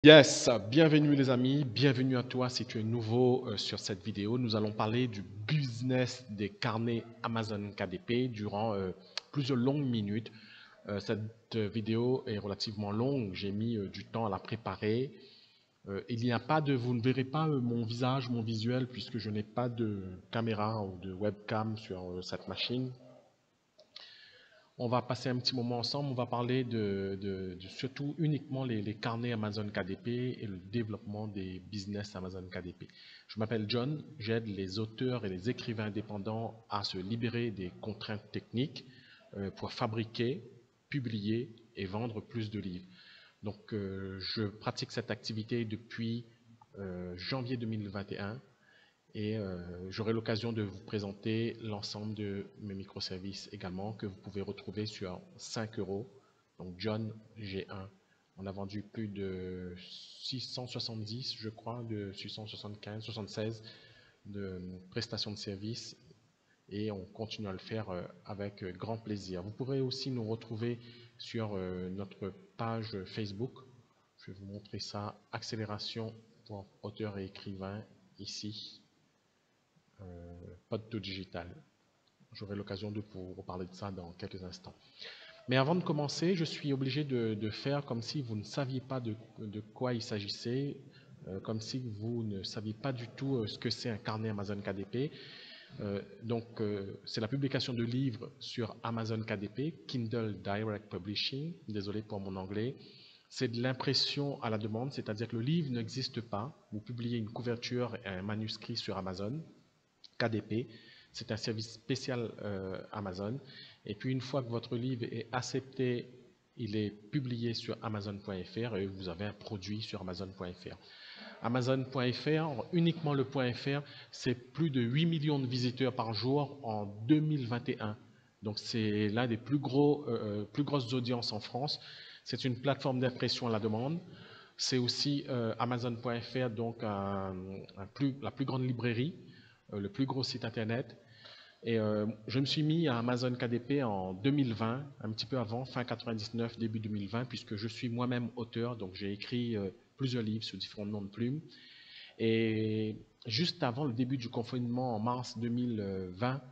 Yes, bienvenue les amis, bienvenue à toi si tu es nouveau sur cette vidéo. Nous allons parler du business des carnets Amazon KDP durant plusieurs longues minutes. Cette vidéo est relativement longue, j'ai mis du temps à la préparer. Il n'y a pas de, vous ne verrez pas mon visage, mon visuel, puisque je n'ai pas de caméra ou de webcam sur cette machine. On va passer un petit moment ensemble, on va parler surtout uniquement les carnets Amazon KDP et le développement des business Amazon KDP. Je m'appelle John, j'aide les auteurs et les écrivains indépendants à se libérer des contraintes techniques pour fabriquer, publier et vendre plus de livres. Donc je pratique cette activité depuis janvier 2021 et j'aurai l'occasion de vous présenter l'ensemble de mes microservices également que vous pouvez retrouver sur 5 euros. Donc John G1, on a vendu plus de 670, je crois, de 675, 76 de prestations de services et on continue à le faire avec grand plaisir. Vous pourrez aussi nous retrouver sur notre page Facebook. Je vais vous montrer ça, accélération pour auteurs et écrivains ici. Podto Digital. J'aurai l'occasion de vous reparler de ça dans quelques instants. Mais avant de commencer, je suis obligé de faire comme si vous ne saviez pas de quoi il s'agissait, comme si vous ne saviez pas du tout ce que c'est un carnet Amazon KDP. C'est la publication de livres sur Amazon KDP, Kindle Direct Publishing, désolé pour mon anglais. C'est de l'impression à la demande, c'est-à-dire que le livre n'existe pas. Vous publiez une couverture et un manuscrit sur Amazon KDP, c'est un service spécial Amazon. Et puis une fois que votre livre est accepté, il est publié sur Amazon.fr et vous avez un produit sur Amazon.fr. Amazon.fr, uniquement le .fr, c'est plus de 8 millions de visiteurs par jour en 2021. Donc c'est l'un des plus grosses audiences en France. C'est une plateforme d'impression à la demande. C'est aussi Amazon.fr, donc la plus grande librairie, le plus gros site internet. Et je me suis mis à Amazon KDP en 2020, un petit peu avant, fin 99, début 2020, puisque je suis moi-même auteur, donc j'ai écrit plusieurs livres sous différents noms de plumes. Et juste avant le début du confinement en mars 2020,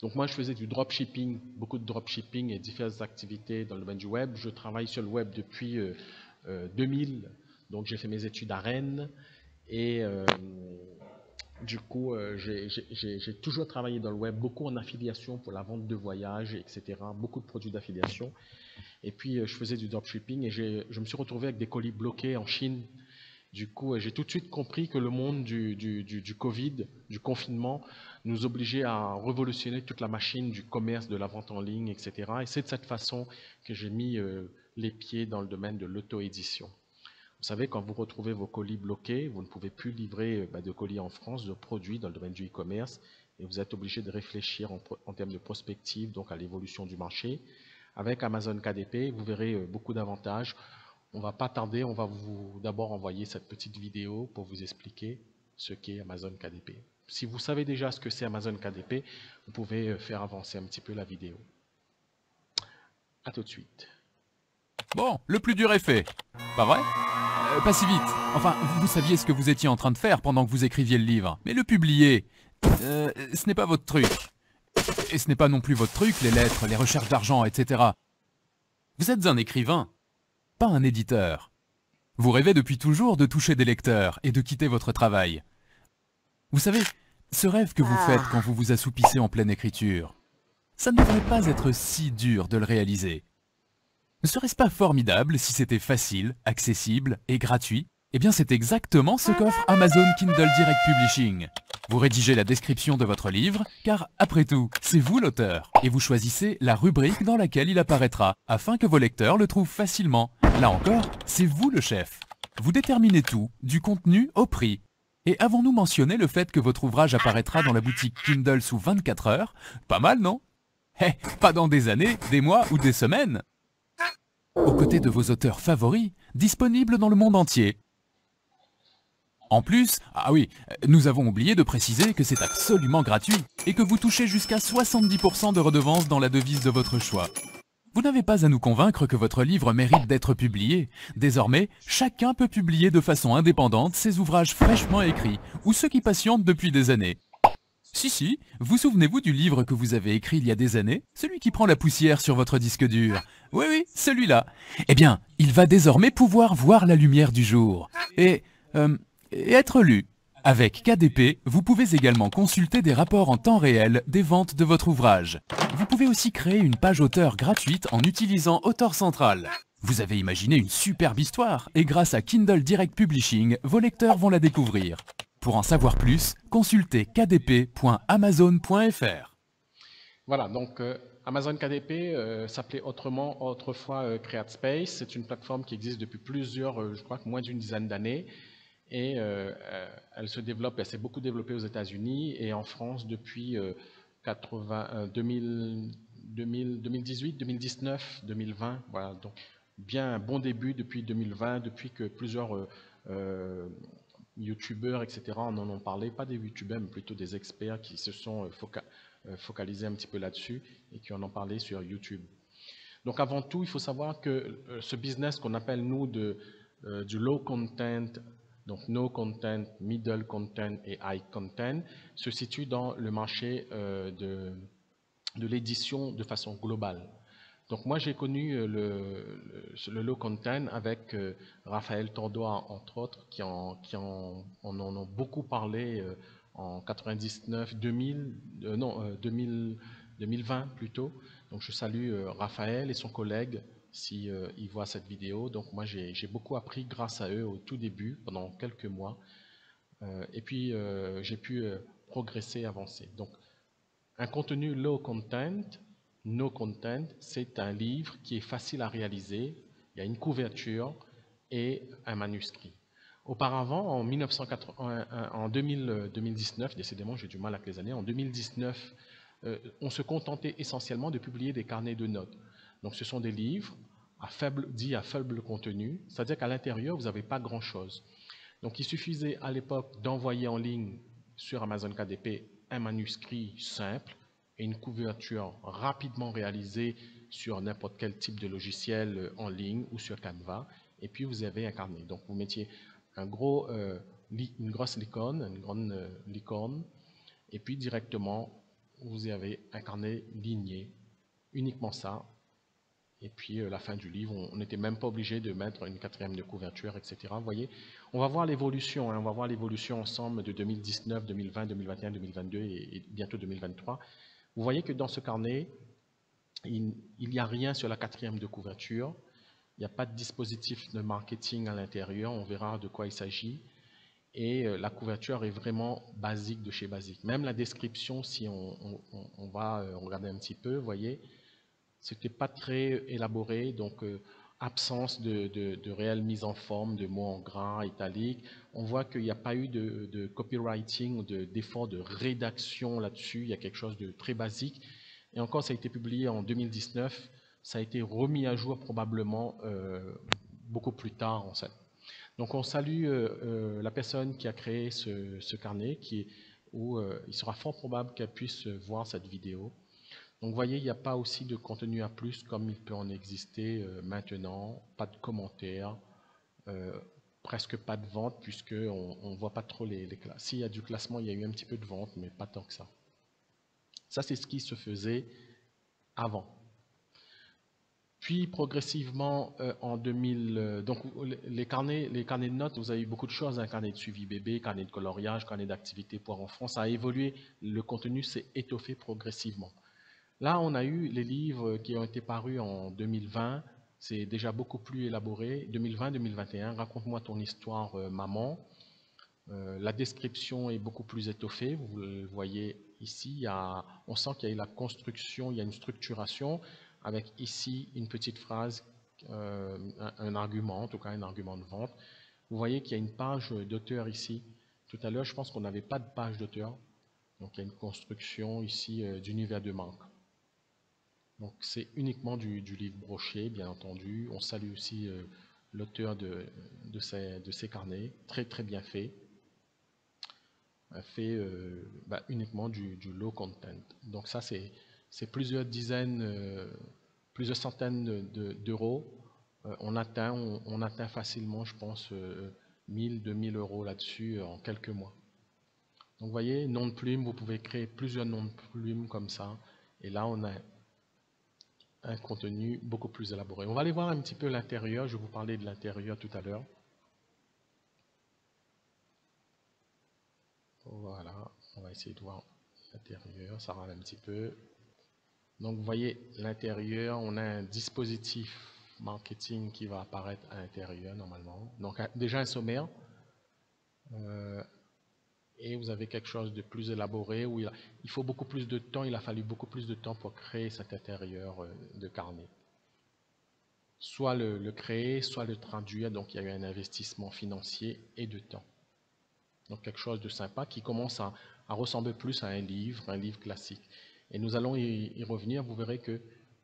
donc moi je faisais du dropshipping, beaucoup de dropshipping et diverses activités dans le domaine du web. Je travaille sur le web depuis 2000, donc j'ai fait mes études à Rennes et du coup, j'ai toujours travaillé dans le web, beaucoup en affiliation pour la vente de voyages, etc. Beaucoup de produits d'affiliation. Et puis, je faisais du dropshipping et je me suis retrouvé avec des colis bloqués en Chine. Du coup, j'ai tout de suite compris que le monde du Covid, du confinement, nous obligeait à révolutionner toute la machine du commerce, de la vente en ligne, etc. Et c'est de cette façon que j'ai mis les pieds dans le domaine de l'auto-édition. Vous savez, quand vous retrouvez vos colis bloqués, vous ne pouvez plus livrer de colis en France, de produits dans le domaine du e-commerce, et vous êtes obligé de réfléchir en termes de prospective, donc à l'évolution du marché. Avec Amazon KDP, vous verrez beaucoup d'avantages. On ne va pas tarder, on va vous d'abord envoyer cette petite vidéo pour vous expliquer ce qu'est Amazon KDP. Si vous savez déjà ce que c'est Amazon KDP, vous pouvez faire avancer un petit peu la vidéo. A tout de suite. Bon, le plus dur est fait. Pas vrai? Pas si vite. Enfin, vous saviez ce que vous étiez en train de faire pendant que vous écriviez le livre. Mais le publier, ce n'est pas votre truc. Et ce n'est pas non plus votre truc, les lettres, les recherches d'argent, etc. Vous êtes un écrivain, pas un éditeur. Vous rêvez depuis toujours de toucher des lecteurs et de quitter votre travail. Vous savez, ce rêve que vous faites quand vous vous assoupissez en pleine écriture, ça ne devrait pas être si dur de le réaliser. Ne serait-ce pas formidable si c'était facile, accessible et gratuit? Eh bien c'est exactement ce qu'offre Amazon Kindle Direct Publishing. Vous rédigez la description de votre livre, car après tout, c'est vous l'auteur, et vous choisissez la rubrique dans laquelle il apparaîtra, afin que vos lecteurs le trouvent facilement. Là encore, c'est vous le chef. Vous déterminez tout, du contenu au prix. Et avons-nous mentionné le fait que votre ouvrage apparaîtra dans la boutique Kindle sous 24 heures? Pas mal, non? Eh, pas dans des années, des mois ou des semaines. Aux côtés de vos auteurs favoris, disponibles dans le monde entier. En plus, ah oui, nous avons oublié de préciser que c'est absolument gratuit et que vous touchez jusqu'à 70% de redevances dans la devise de votre choix. Vous n'avez pas à nous convaincre que votre livre mérite d'être publié. Désormais, chacun peut publier de façon indépendante ses ouvrages fraîchement écrits, ou ceux qui patientent depuis des années. Si, vous souvenez-vous du livre que vous avez écrit il y a des années? Celui qui prend la poussière sur votre disque dur. Oui, celui-là. Eh bien, il va désormais pouvoir voir la lumière du jour. Et être lu. Avec KDP, vous pouvez également consulter des rapports en temps réel des ventes de votre ouvrage. Vous pouvez aussi créer une page auteur gratuite en utilisant Auteur Central. Vous avez imaginé une superbe histoire et grâce à Kindle Direct Publishing, vos lecteurs vont la découvrir. Pour en savoir plus, consultez kdp.amazon.fr. Voilà, donc Amazon KDP s'appelait autrement autrefois CreateSpace. C'est une plateforme qui existe depuis plusieurs, je crois que moins d'une dizaine d'années. Et elle se développe, elle s'est beaucoup développée aux États-Unis et en France depuis 2018, 2019, 2020. Voilà, donc bien un bon début depuis 2020, depuis que plusieurs youtubeurs, etc. en ont parlé, pas des youtubeurs, mais plutôt des experts qui se sont focalisés un petit peu là-dessus et qui en ont parlé sur YouTube. Donc avant tout, il faut savoir que ce business qu'on appelle nous du low content, donc no content, middle content et high content, se situe dans le marché de l'édition de façon globale. Donc moi j'ai connu le low content avec Raphaël Tordois entre autres qui en ont beaucoup parlé en 99, 2000, 2020 plutôt. Donc je salue Raphaël et son collègue si ils voient cette vidéo. Donc moi j'ai beaucoup appris grâce à eux au tout début pendant quelques mois et puis j'ai pu progresser, avancer. Donc un contenu low content, no content, c'est un livre qui est facile à réaliser. Il y a une couverture et un manuscrit. Auparavant, en 2019, décidément j'ai du mal avec les années, en 2019, on se contentait essentiellement de publier des carnets de notes. Donc ce sont des livres dits à faible contenu, c'est-à-dire qu'à l'intérieur, vous n'avez pas grand-chose. Donc il suffisait à l'époque d'envoyer en ligne sur Amazon KDP un manuscrit simple et une couverture rapidement réalisée sur n'importe quel type de logiciel en ligne ou sur Canva, et puis vous avez un carnet. Donc vous mettiez une grosse licorne, une grande licorne, et puis directement vous avez un carnet ligné, uniquement ça. Et puis la fin du livre, on n'était même pas obligé de mettre une quatrième de couverture, etc. Vous voyez, on va voir l'évolution, on va voir l'évolution ensemble de 2019, 2020, 2021, 2022 et bientôt 2023. Vous voyez que dans ce carnet, il n'y a rien sur la quatrième de couverture, il n'y a pas de dispositif de marketing à l'intérieur, on verra de quoi il s'agit. Et la couverture est vraiment basique de chez basique. Même la description, si on va regarder un petit peu, vous voyez, c'était pas très élaboré, donc absence de réelle mise en forme, de mots en gras, italiques. On voit qu'il n'y a pas eu de copywriting, d'effort de rédaction là-dessus, il y a quelque chose de très basique. Et encore, ça a été publié en 2019, ça a été remis à jour probablement beaucoup plus tard en fait. Donc on salue la personne qui a créé ce carnet, où il sera fort probable qu'elle puisse voir cette vidéo. Donc vous voyez, il n'y a pas aussi de contenu à plus comme il peut en exister maintenant, pas de commentaires, presque pas de vente puisqu'on ne voit pas trop les classes. S'il y a du classement, il y a eu un petit peu de vente, mais pas tant que ça. Ça, c'est ce qui se faisait avant. Puis progressivement en 2000, donc les carnets de notes, vous avez eu beaucoup de choses, un carnet de suivi bébé, carnet de coloriage, carnet d'activité pour enfants, ça a évolué, le contenu s'est étoffé progressivement. Là, on a eu les livres qui ont été parus en 2020, c'est déjà beaucoup plus élaboré. 2020-2021, raconte-moi ton histoire, maman. La description est beaucoup plus étoffée, vous le voyez ici, on sent qu'il y a eu la construction, il y a une structuration, avec ici une petite phrase, un argument, en tout cas un argument de vente. Vous voyez qu'il y a une page d'auteur ici. Tout à l'heure, je pense qu'on n'avait pas de page d'auteur, donc il y a une construction ici d'univers de marque. Donc c'est uniquement du livre broché, bien entendu. On salue aussi l'auteur de ces carnets, très très bien fait. Fait uniquement du low content. Donc ça c'est plusieurs dizaines plusieurs centaines d'euros. On atteint facilement, je pense, 1000, 2000 euros là-dessus en quelques mois. Donc vous voyez, nom de plume, vous pouvez créer plusieurs noms de plumes comme ça. Et là, on a un contenu beaucoup plus élaboré. On va aller voir un petit peu l'intérieur. Je vais vous parler de l'intérieur tout à l'heure. Voilà, on va essayer de voir l'intérieur. Ça râle un petit peu. Donc vous voyez l'intérieur, on a un dispositif marketing qui va apparaître à l'intérieur normalement. Donc déjà un sommaire. Et vous avez quelque chose de plus élaboré où il faut beaucoup plus de temps, il a fallu beaucoup plus de temps pour créer cet intérieur de carnet. Soit le créer, soit le traduire, donc il y a eu un investissement financier et de temps. Donc quelque chose de sympa qui commence à ressembler plus à un livre classique. Et nous allons y revenir, vous verrez que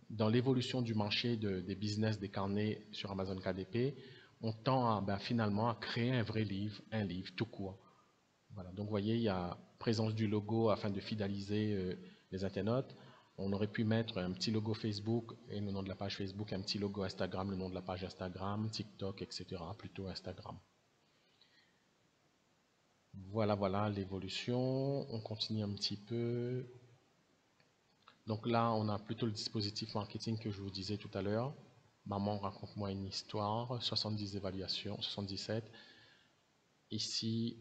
dans l'évolution du marché des business des carnets sur Amazon KDP, on tend finalement à créer un vrai livre, un livre tout court. Voilà, donc vous voyez, il y a présence du logo afin de fidéliser les internautes. On aurait pu mettre un petit logo Facebook et le nom de la page Facebook, un petit logo Instagram, le nom de la page Instagram, TikTok, etc. Plutôt Instagram. Voilà l'évolution. On continue un petit peu. Donc là, on a plutôt le dispositif marketing que je vous disais tout à l'heure. Maman, raconte-moi une histoire. 70 évaluations, 77. Ici,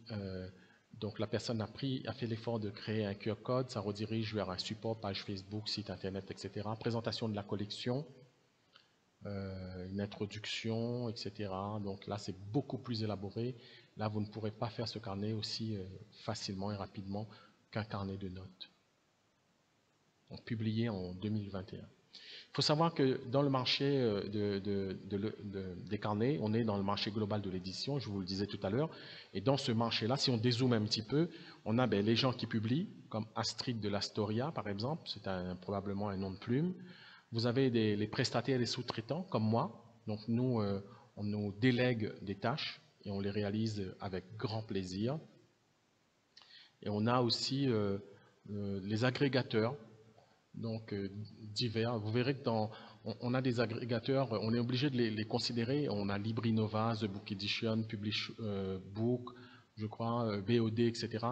donc la personne a fait l'effort de créer un QR code, ça redirige vers un support, page Facebook, site internet, etc. Présentation de la collection, une introduction, etc. Donc là, c'est beaucoup plus élaboré. Là, vous ne pourrez pas faire ce carnet aussi facilement et rapidement qu'un carnet de notes. Donc, publié en 2021. Il faut savoir que dans le marché des carnets, on est dans le marché global de l'édition, je vous le disais tout à l'heure, et dans ce marché-là, si on dézoome un petit peu, on a les gens qui publient, comme Astrid de l'Astoria, par exemple, c'est probablement un nom de plume. Vous avez les prestataires et les sous-traitants, comme moi, donc nous, on nous délègue des tâches, et on les réalise avec grand plaisir. Et on a aussi les agrégateurs, donc divers. Vous verrez que on a des agrégateurs, on est obligé de les considérer. On a LibriNova, The Book Edition, Publish Book, je crois, BOD, etc.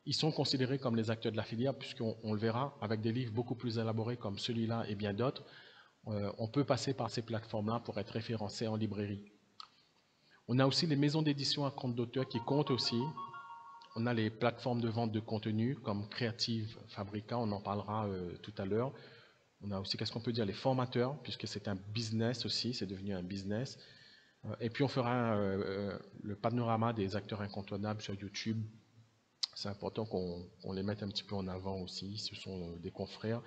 Ils sont considérés comme les acteurs de la filière, puisqu'on le verra, avec des livres beaucoup plus élaborés comme celui-là et bien d'autres, on peut passer par ces plateformes-là pour être référencé en librairie. On a aussi les maisons d'édition à compte d'auteur qui comptent aussi. On a les plateformes de vente de contenu comme Creative Fabrica, on en parlera tout à l'heure. On a aussi, qu'est-ce qu'on peut dire, les formateurs, puisque c'est un business aussi, c'est devenu un business. Et puis on fera le panorama des acteurs incontournables sur YouTube. C'est important qu'on les mette un petit peu en avant aussi. Ce sont des confrères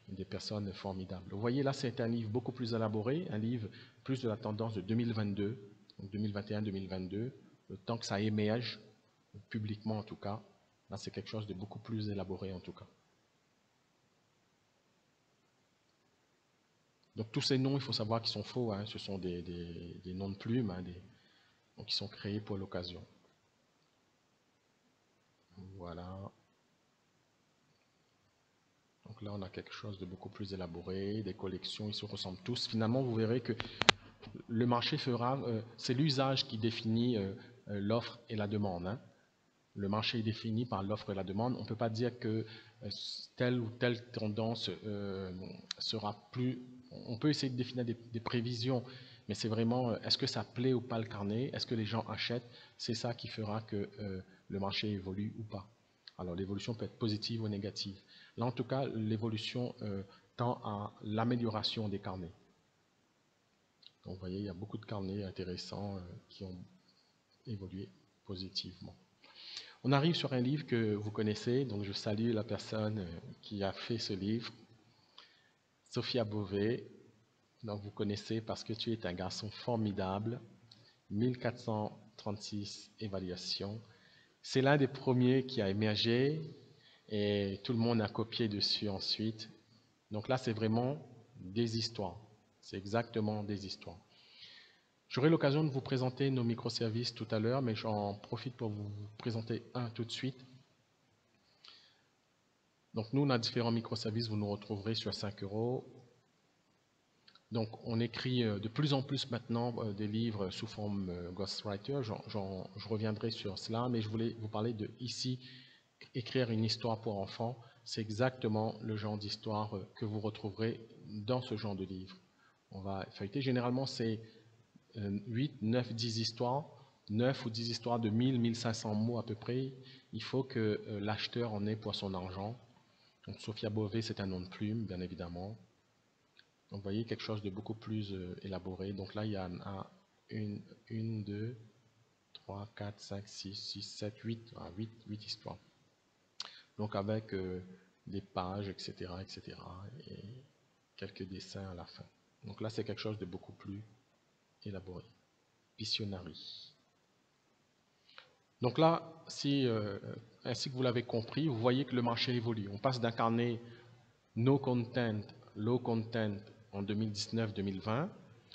et des personnes formidables. Vous voyez, là, c'est un livre beaucoup plus élaboré, un livre plus de la tendance de 2022, donc 2021-2022, le temps que ça émerge, publiquement en tout cas. Là, c'est quelque chose de beaucoup plus élaboré en tout cas. Donc tous ces noms, il faut savoir qu'ils sont faux, hein, ce sont des noms de plumes, hein, donc ils sont créés pour l'occasion. Voilà. Donc là, on a quelque chose de beaucoup plus élaboré, des collections, ils se ressemblent tous. Finalement, vous verrez que le marché fera, c'est l'usage qui définit l'offre et la demande. Hein. Le marché est défini par l'offre et la demande. On ne peut pas dire que telle ou telle tendance sera plus... On peut essayer de définir des prévisions, mais c'est vraiment, est-ce que ça plaît ou pas le carnet? Est-ce que les gens achètent? C'est ça qui fera que le marché évolue ou pas. Alors l'évolution peut être positive ou négative. Là, en tout cas, l'évolution tend à l'amélioration des carnets. Donc vous voyez, il y a beaucoup de carnets intéressants qui ont évolué positivement. On arrive sur un livre que vous connaissez, donc je salue la personne qui a fait ce livre, Sophia Beauvais. Donc vous connaissez parce que tu es un garçon formidable, 1436 évaluations. C'est l'un des premiers qui a émergé et tout le monde a copié dessus ensuite. Donc là, c'est vraiment des histoires. C'est exactement des histoires. J'aurai l'occasion de vous présenter nos microservices tout à l'heure, mais j'en profite pour vous présenter un tout de suite. Donc nous, on a différents microservices, vous nous retrouverez sur 5 €. Donc, on écrit de plus en plus maintenant des livres sous forme ghostwriter. Je reviendrai sur cela, mais je voulais vous parler de ici, écrire une histoire pour enfants. C'est exactement le genre d'histoire que vous retrouverez dans ce genre de livre. On va feuilleter. Généralement, c'est 8, 9, 10 histoires, 9 ou 10 histoires de 1000, 1500 mots à peu près. Il faut que l'acheteur en ait pour son argent. Donc, Sophia Bové, c'est un nom de plume, bien évidemment. Donc, vous voyez, quelque chose de beaucoup plus élaboré. Donc là, il y a 1, 2, 3, 4, 5, 6, 6, 7, 8, 8 histoires. Donc, avec des pages, etc., etc., et quelques dessins à la fin. Donc là, c'est quelque chose de beaucoup plus élaboré. Pictionary. Donc là, ainsi que vous l'avez compris, vous voyez que le marché évolue. On passe d'un carnet no content, low content en 2019-2020.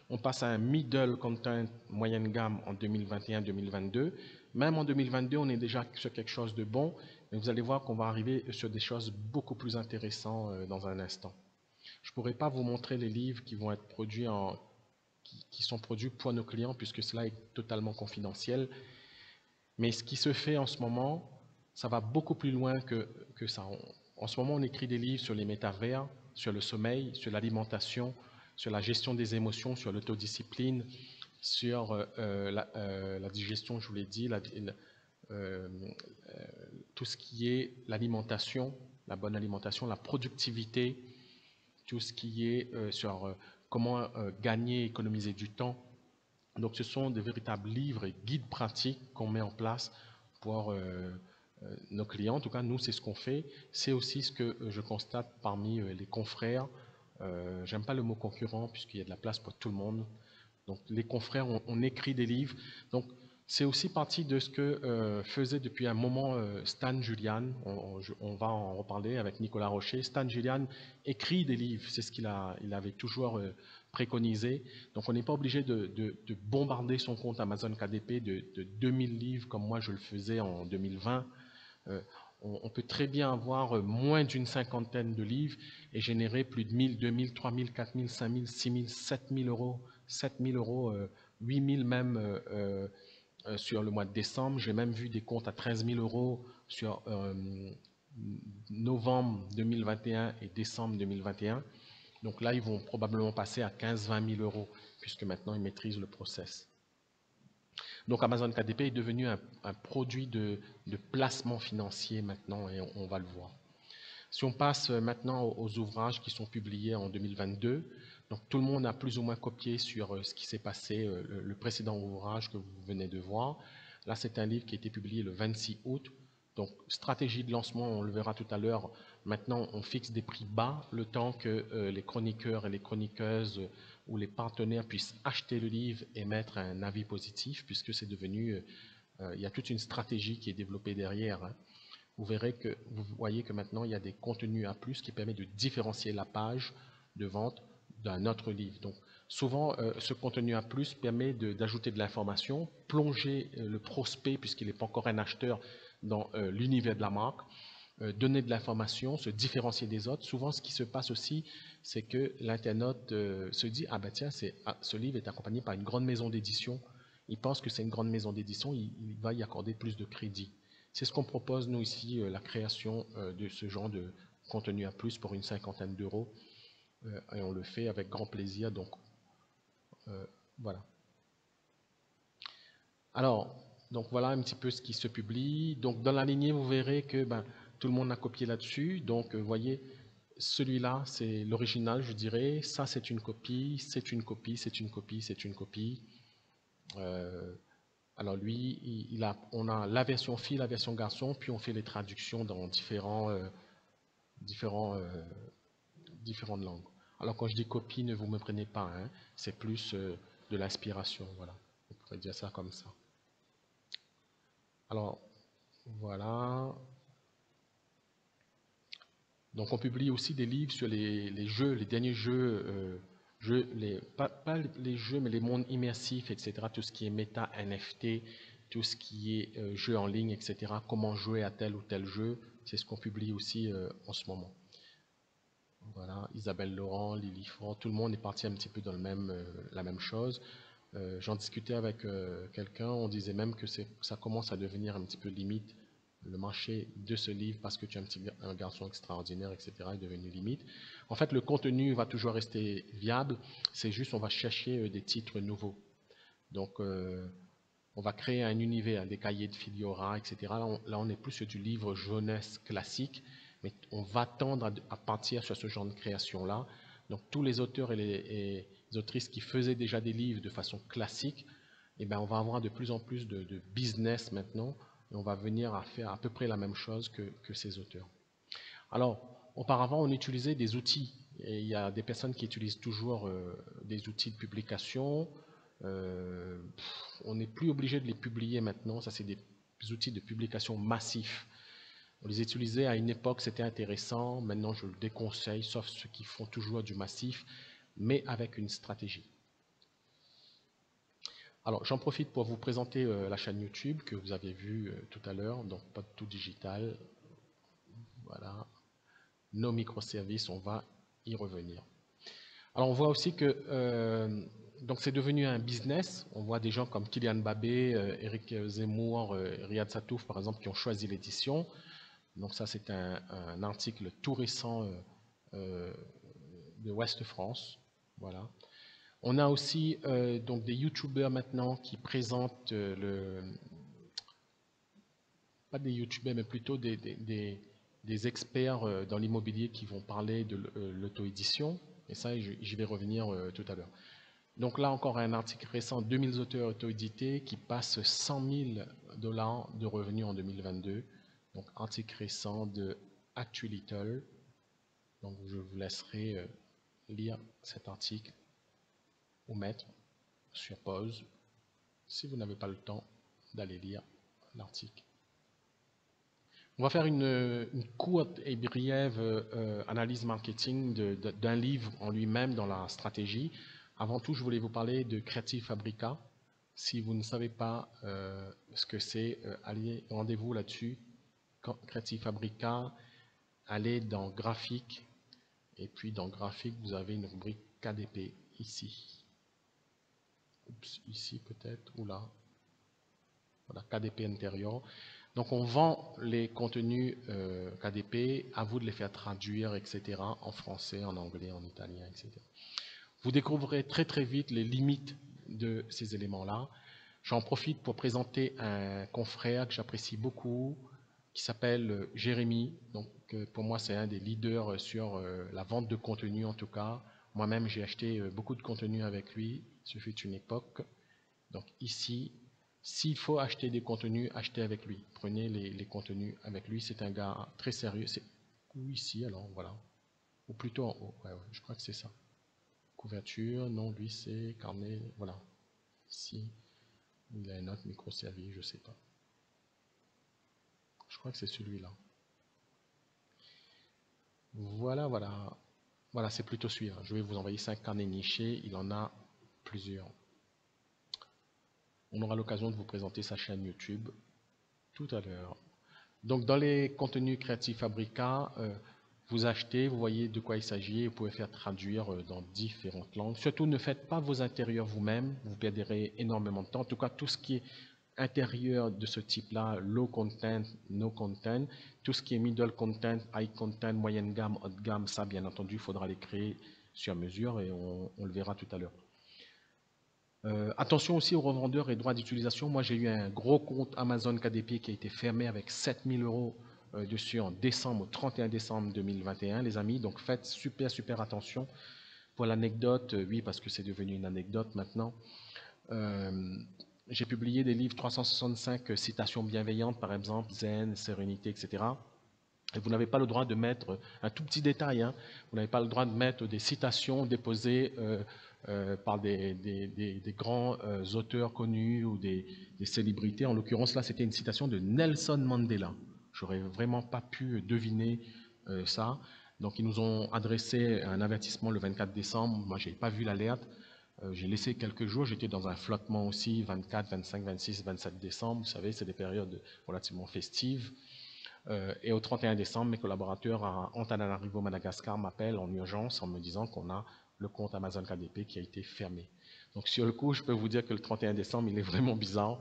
On passe à un middle content, moyenne gamme en 2021-2022. Même en 2022, on est déjà sur quelque chose de bon, mais vous allez voir qu'on va arriver sur des choses beaucoup plus intéressantes dans un instant. Je ne pourrai pas vous montrer les livres qui vont être produits qui sont produits pour nos clients, puisque cela est totalement confidentiel. Mais ce qui se fait en ce moment, ça va beaucoup plus loin que ça. En ce moment, on écrit des livres sur les métavers, sur le sommeil, sur l'alimentation, sur la gestion des émotions, sur l'autodiscipline, sur la digestion, je vous l'ai dit, tout ce qui est l'alimentation, la bonne alimentation, la productivité, tout ce qui est sur comment gagner, économiser du temps. Donc, ce sont des véritables livres et guides pratiques qu'on met en place pour nos clients. En tout cas, nous, c'est ce qu'on fait. C'est aussi ce que je constate parmi les confrères. J'aime pas le mot concurrent puisqu'il y a de la place pour tout le monde. Donc, les confrères, on écrit des livres. Donc, c'est aussi partie de ce que faisait depuis un moment Stan Julian. On va en reparler avec Nicolas Rocher. Stan Julian écrit des livres. C'est ce qu'il avait toujours préconisé. Donc, on n'est pas obligé de bombarder son compte Amazon KDP de 2000 livres comme moi je le faisais en 2020. On peut très bien avoir moins d'une cinquantaine de livres et générer plus de 1000, 2000, 3000, 4000, 5000, 6000, 7000 euros, 7000 euros, 8000 même sur le mois de décembre. J'ai même vu des comptes à 13 000 euros sur novembre 2021 et décembre 2021. Donc là, ils vont probablement passer à 15-20 000 euros puisque maintenant, ils maîtrisent le process. Donc Amazon KDP est devenu un produit de placement financier maintenant et on va le voir. Si on passe maintenant aux ouvrages qui sont publiés en 2022, donc tout le monde a plus ou moins copié sur ce qui s'est passé, le précédent ouvrage que vous venez de voir. Là, c'est un livre qui a été publié le 26 août. Donc, stratégie de lancement, on le verra tout à l'heure. Maintenant, on fixe des prix bas le temps que les chroniqueurs et les chroniqueuses ou les partenaires puissent acheter le livre et mettre un avis positif, puisque c'est devenu, il y a toute une stratégie qui est développée derrière. Hein. Vous voyez que maintenant, il y a des contenus à plus qui permettent de différencier la page de vente d'un autre livre. Donc, souvent, ce contenu à plus permet d'ajouter de l'information, plonger le prospect, puisqu'il n'est pas encore un acheteur, dans l'univers de la marque, donner de l'information, se différencier des autres. Souvent, ce qui se passe aussi, c'est que l'internaute se dit « Ah ben tiens, ce livre est accompagné par une grande maison d'édition. » Il pense que c'est une grande maison d'édition, il va y accorder plus de crédit. C'est ce qu'on propose, nous, ici, la création de ce genre de contenu à plus pour une cinquantaine d'euros. Et on le fait avec grand plaisir. Donc, voilà. Alors, donc voilà un petit peu ce qui se publie. Donc, dans la lignée, vous verrez que tout le monde a copié là-dessus. Donc, vous voyez, celui-là, c'est l'original, je dirais. Ça, c'est une copie, c'est une copie, c'est une copie, c'est une copie. Alors lui, on a la version fille, la version garçon, puis on fait les traductions dans différentes langues. Alors quand je dis copie, ne vous me prenez pas, hein, c'est plus de l'inspiration, voilà. On pourrait dire ça comme ça. Alors, voilà. Donc on publie aussi des livres sur les jeux, les derniers jeux, pas les jeux, mais les mondes immersifs, etc. Tout ce qui est méta, NFT, tout ce qui est jeu en ligne, etc. Comment jouer à tel ou tel jeu, c'est ce qu'on publie aussi en ce moment. Voilà, Isabelle Laurent, Lily Ford, tout le monde est parti un petit peu dans la même chose. J'en discutais avec quelqu'un, on disait même que ça commence à devenir un petit peu limite le marché de ce livre parce que tu es un garçon extraordinaire, etc. est devenu limite. En fait, le contenu va toujours rester viable, c'est juste on va chercher des titres nouveaux. Donc, on va créer un univers, des cahiers de Filiora, etc. Là, on est plus sur du livre jeunesse classique, mais on va tendre à partir sur ce genre de création-là. Donc, tous les auteurs et les autrices qui faisaient déjà des livres de façon classique, eh ben, on va avoir de plus en plus de business maintenant, et on va venir à faire à peu près la même chose que ces auteurs. Alors, auparavant, on utilisait des outils, et il y a des personnes qui utilisent toujours des outils de publication. On n'est plus obligé de les publier maintenant, ça c'est des outils de publication massifs. On les utilisait à une époque, c'était intéressant, maintenant je le déconseille, sauf ceux qui font toujours du massif, mais avec une stratégie. Alors, j'en profite pour vous présenter la chaîne YouTube que vous avez vue tout à l'heure, donc pas de tout digital. Voilà, nos microservices, on va y revenir. Alors, on voit aussi que donc c'est devenu un business. On voit des gens comme Kylian Mbappé, Eric Zemmour, Riyad Satouf, par exemple, qui ont choisi l'édition. Donc ça, c'est un article tout récent de Ouest France. Voilà. On a aussi donc des YouTubers maintenant qui présentent pas des YouTubers, mais plutôt des experts dans l'immobilier qui vont parler de l'auto-édition. Et ça, j'y vais revenir tout à l'heure. Donc là encore un article récent, 2000 auteurs auto-édités qui passent 100 000 dollars de revenus en 2022. Donc article récent de ActuLittle. Donc je vous laisserai lire cet article ou mettre sur pause si vous n'avez pas le temps d'aller lire l'article. On va faire une courte et brève analyse marketing d'un livre en lui-même dans la stratégie. Avant tout, je voulais vous parler de Creative Fabrica. Si vous ne savez pas ce que c'est, allez, rendez-vous là-dessus. Creative Fabrica, allez dans graphique. Et puis dans graphique, vous avez une rubrique KDP ici. Oups, ici peut-être, ou là. Voilà, KDP intérieur. Donc on vend les contenus KDP, à vous de les faire traduire, etc., en français, en anglais, en italien, etc. Vous découvrirez très très vite les limites de ces éléments-là. J'en profite pour présenter un confrère que j'apprécie beaucoup, qui s'appelle Jérémy. Donc pour moi c'est un des leaders sur la vente de contenu en tout cas. Moi-même j'ai acheté beaucoup de contenu avec lui, ce fut une époque. Donc ici, s'il faut acheter des contenus, achetez avec lui. Prenez les contenus avec lui. C'est un gars très sérieux. C'est ou ici, alors voilà. Ou plutôt en haut. Ouais, je crois que c'est ça. Couverture, non, lui c'est carnet. Voilà. Ici, il a un autre microservice, je ne sais pas. Je crois que c'est celui-là. Voilà, voilà. Voilà, c'est plutôt celui-là. Je vais vous envoyer 5 carnets nichés. Il en a plusieurs. On aura l'occasion de vous présenter sa chaîne YouTube tout à l'heure. Donc, dans les contenus Creative Fabrica, vous achetez, vous voyez de quoi il s'agit, vous pouvez faire traduire dans différentes langues. Surtout, ne faites pas vos intérieurs vous-même, vous perdrez énormément de temps. En tout cas, tout ce qui est intérieur de ce type-là, low content, no content, tout ce qui est middle content, high content, moyenne gamme, haute gamme, ça, bien entendu, il faudra les créer sur mesure et on le verra tout à l'heure. Attention aussi aux revendeurs et droits d'utilisation. Moi, j'ai eu un gros compte Amazon KDP qui a été fermé avec 7000 € dessus en décembre, au 31 décembre 2021, les amis. Donc, faites super attention. Pour l'anecdote, oui, parce que c'est devenu une anecdote maintenant. J'ai publié des livres 365 citations bienveillantes, par exemple, zen, sérénité, etc. Et vous n'avez pas le droit de mettre, un tout petit détail, hein, vous n'avez pas le droit de mettre des citations déposées par des grands auteurs connus ou des célébrités. En l'occurrence, là, c'était une citation de Nelson Mandela. J'aurais vraiment pas pu deviner ça. Donc, ils nous ont adressé un avertissement le 24 décembre. Moi, je n'ai pas vu l'alerte. J'ai laissé quelques jours. J'étais dans un flottement aussi, 24, 25, 26, 27 décembre. Vous savez, c'est des périodes relativement festives. Et au 31 décembre, mes collaborateurs à Antananarivo, Madagascar, m'appellent en urgence en me disant qu'on a le compte Amazon KDP qui a été fermé. Donc sur le coup, je peux vous dire que le 31 décembre, il est vraiment bizarre.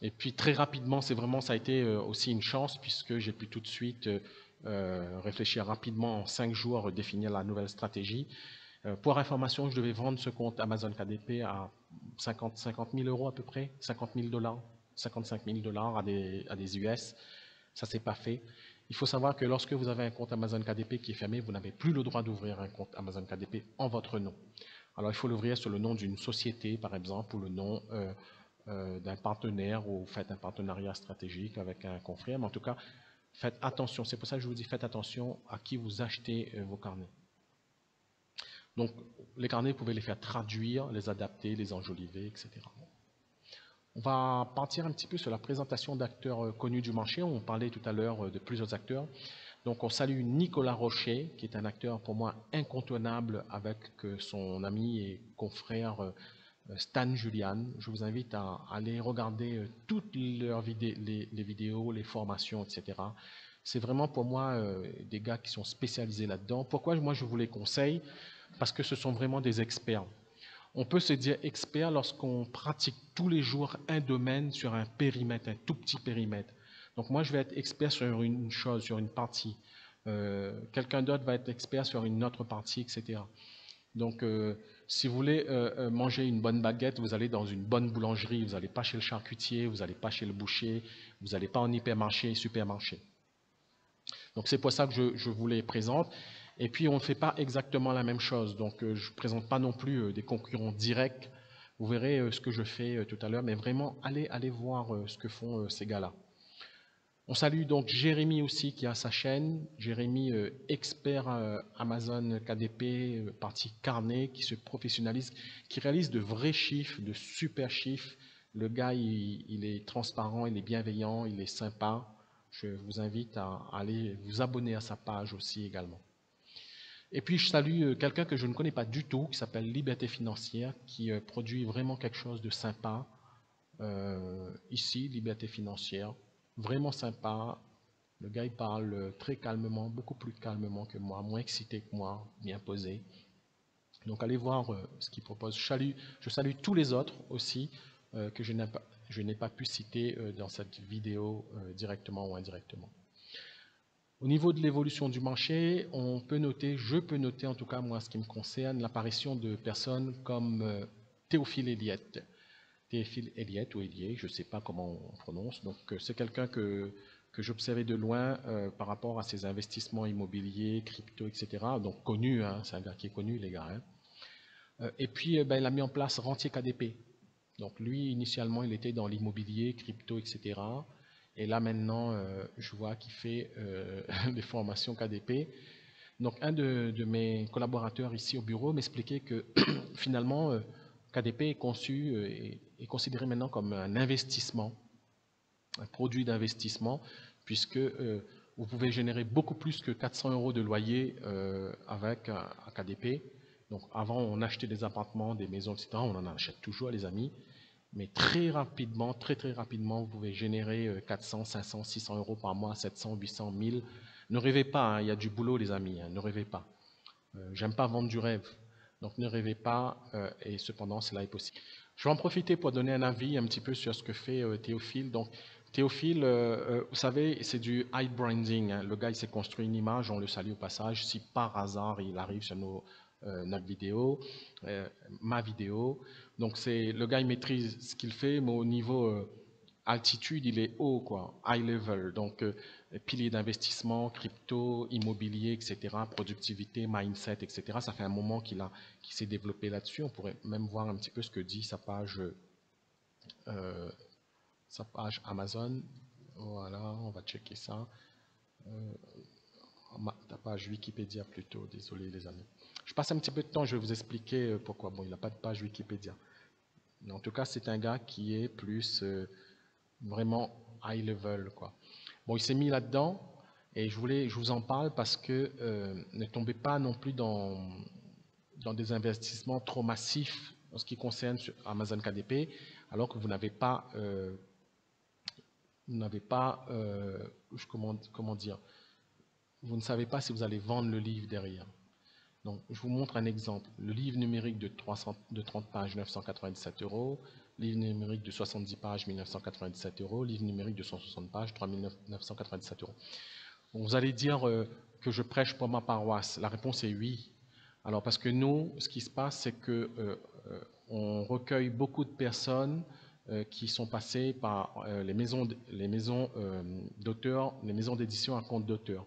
Et puis très rapidement, ça a été aussi une chance puisque j'ai pu tout de suite réfléchir rapidement en 5 jours, définir la nouvelle stratégie. Pour information, je devais vendre ce compte Amazon KDP à 50 000 euros à peu près, 50 000 dollars, 55 000 dollars à des US. Ça ne s'est pas fait. Il faut savoir que lorsque vous avez un compte Amazon KDP qui est fermé, vous n'avez plus le droit d'ouvrir un compte Amazon KDP en votre nom. Alors il faut l'ouvrir sur le nom d'une société, par exemple, ou le nom d'un partenaire, ou faites un partenariat stratégique avec un confrère. Mais en tout cas, faites attention. C'est pour ça que je vous dis, faites attention à qui vous achetez vos carnets. Donc, les carnets, vous pouvez les faire traduire, les adapter, les enjoliver, etc. On va partir un petit peu sur la présentation d'acteurs connus du marché. On parlait tout à l'heure de plusieurs acteurs. Donc, on salue Nicolas Rocher, qui est un acteur pour moi incontournable avec son ami et confrère Stan Julian. Je vous invite à aller regarder toutes les vidéos, les formations, etc. C'est vraiment pour moi des gars qui sont spécialisés là-dedans. Pourquoi moi je vous les conseille? Parce que ce sont vraiment des experts. On peut se dire expert lorsqu'on pratique tous les jours un domaine sur un périmètre, un tout petit périmètre. Donc moi, je vais être expert sur une chose, sur une partie. Quelqu'un d'autre va être expert sur une autre partie, etc. Donc, si vous voulez manger une bonne baguette, vous allez dans une bonne boulangerie, vous n'allez pas chez le charcutier, vous n'allez pas chez le boucher, vous n'allez pas en hypermarché, supermarché. Donc, c'est pour ça que je vous les présente. Et puis, on ne fait pas exactement la même chose. Donc, je ne présente pas non plus des concurrents directs. Vous verrez ce que je fais tout à l'heure. Mais vraiment, allez voir ce que font ces gars-là. On salue donc Jérémy aussi qui a sa chaîne. Jérémy, expert Amazon KDP, partie carnet, qui se professionnalise, qui réalise de vrais chiffres, de super chiffres. Le gars, il est transparent, il est bienveillant, il est sympa. Je vous invite à aller vous abonner à sa page aussi également. Et puis je salue quelqu'un que je ne connais pas du tout, qui s'appelle Liberté Financière, qui produit vraiment quelque chose de sympa. Ici, Liberté Financière, vraiment sympa. Le gars, il parle très calmement, beaucoup plus calmement que moi, moins excité que moi, bien posé. Donc allez voir ce qu'il propose. Je salue tous les autres aussi que je n'ai pas pu citer dans cette vidéo directement ou indirectement. Au niveau de l'évolution du marché, je peux noter en tout cas moi ce qui me concerne, l'apparition de personnes comme Théophile Eliette. Théophile Eliette ou Elié, je ne sais pas comment on prononce. Donc c'est quelqu'un que j'observais de loin par rapport à ses investissements immobiliers, crypto, etc. Donc connu, hein, c'est un gars qui est connu les gars. Hein. Et puis il a mis en place Rentier KDP. Donc lui initialement il était dans l'immobilier, crypto, etc. Et là maintenant, je vois qu'il fait des formations KDP. Donc un de mes collaborateurs ici au bureau m'expliquait que finalement, KDP est conçu et considéré maintenant comme un investissement, un produit d'investissement, puisque vous pouvez générer beaucoup plus que 400 euros de loyer avec un KDP. Donc avant, on achetait des appartements, des maisons, etc. On en achète toujours, les amis. Mais très rapidement, très rapidement, vous pouvez générer 400, 500, 600 euros par mois, 700, 800, 1000. Ne rêvez pas, hein, il y a du boulot les amis, hein, ne rêvez pas. J'aime pas vendre du rêve, donc ne rêvez pas, et cependant cela est possible. Je vais en profiter pour donner un avis un petit peu sur ce que fait Théophile. Donc Théophile, vous savez, c'est du high branding, hein. Le gars il s'est construit une image, on le salue au passage, si par hasard il arrive sur notre vidéo, ma vidéo. Donc le gars il maîtrise ce qu'il fait, mais au niveau altitude il est haut, quoi, high level. Donc pilier d'investissement, crypto, immobilier, etc., productivité, mindset, etc. Ça fait un moment qu'il s'est développé là-dessus. On pourrait même voir un petit peu ce que dit sa page Amazon. Voilà, on va checker ça. Ta page Wikipédia plutôt, désolé les amis. Je passe un petit peu de temps, je vais vous expliquer pourquoi. Bon, il n'a pas de page Wikipédia. Mais en tout cas, c'est un gars qui est plus vraiment high level, quoi. Bon, il s'est mis là-dedans et je vous en parle parce que ne tombez pas non plus dans des investissements trop massifs en ce qui concerne Amazon KDP, alors que vous n'avez pas vous n'avez pas, comment dire, vous ne savez pas si vous allez vendre le livre derrière. Donc, je vous montre un exemple. Le livre numérique de 30 pages, 997 euros. Livre numérique de 70 pages, 1997 euros. Livre numérique de 160 pages, 3997 euros. Vous allez dire que je prêche pour ma paroisse. La réponse est oui. Alors, parce que nous, ce qui se passe, c'est que on recueille beaucoup de personnes qui sont passées par les maisons d'auteurs, les maisons d'édition à compte d'auteur.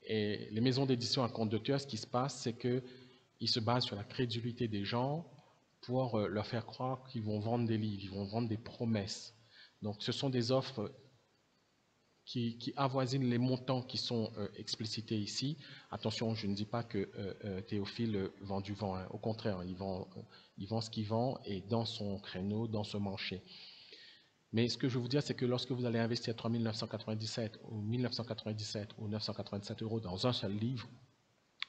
Et les maisons d'édition à compte d'auteur, ce qui se passe, c'est qu'ils se basent sur la crédulité des gens pour leur faire croire qu'ils vont vendre des livres, ils vont vendre des promesses. Donc, ce sont des offres qui avoisinent les montants qui sont explicités ici. Attention, je ne dis pas que Théophile vend du vent. Hein. Au contraire, il vend ce qu'il vend et dans son créneau, dans ce marché. Mais ce que je veux vous dire, c'est que lorsque vous allez investir 3 997 ou 1997 ou 987 euros dans un seul livre,